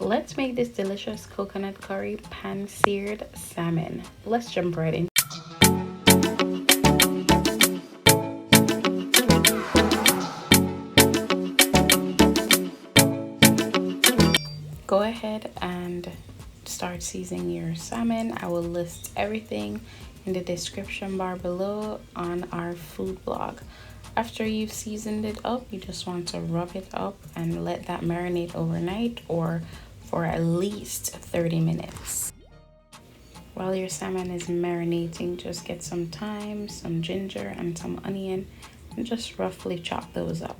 Let's make this delicious coconut curry pan-seared salmon. Let's jump right in. Go ahead and start seasoning your salmon. I will list everything in the description bar below on our food blog. After you've seasoned it up, you just want to rub it up and let that marinate overnight or for at least 30 minutes. While your salmon is marinating, just get some thyme, some ginger, and some onion, and just roughly chop those up.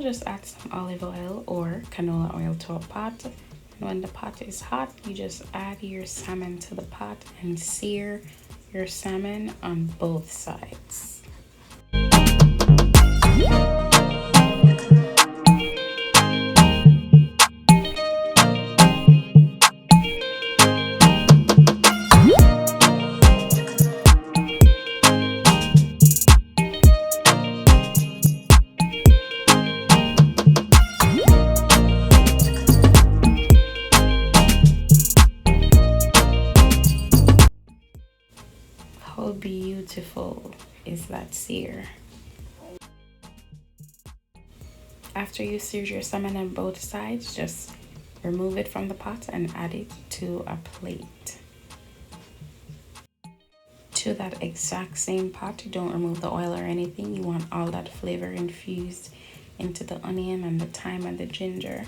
Just add some olive oil or canola oil to a pot, and when the pot is hot, you just add your salmon to the pot and sear your salmon on both sides. How beautiful is that sear? After you seared your salmon on both sides, just remove it from the pot and add it to a plate. To that exact same pot, don't remove the oil or anything. You want all that flavor infused into the onion and the thyme and the ginger.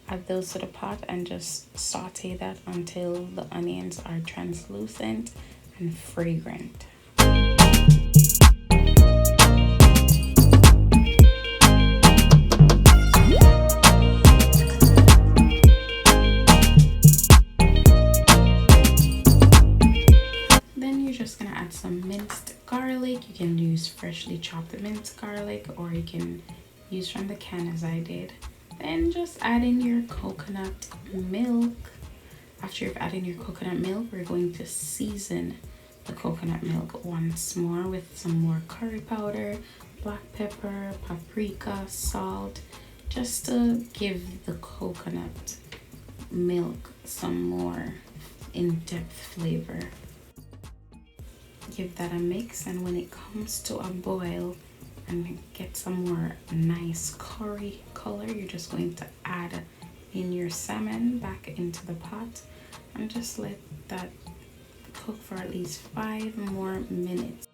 Add those to the pot and just saute that until the onions are translucent and fragrant. Then you're just gonna add some minced garlic. You can use freshly chopped minced garlic, or you can use from the can as I did. Then just add in your coconut milk. After you've added your coconut milk, we're going to season the coconut milk once more with some more curry powder, black pepper, paprika, salt, just to give the coconut milk some more in-depth flavor. Give that a mix, and when it comes to a boil and get some more nice curry color, you're just going to add in your salmon back into the pot and just let that cook for at least 5 more minutes.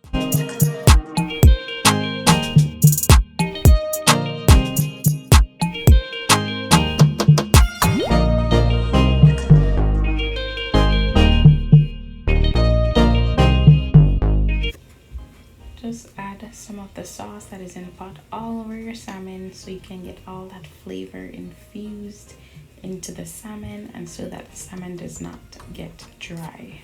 Just add some of the sauce that is in the pot all over your salmon so you can get all that flavor infused into the salmon, and so that the salmon does not get dry.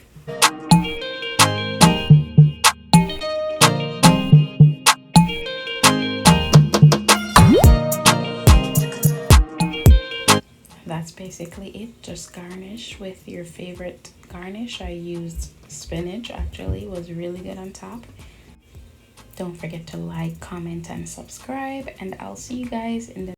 That's basically it. Just garnish with your favorite garnish. I used spinach, actually. It was really good on top. Don't forget to like, comment, and subscribe, and I'll see you guys in the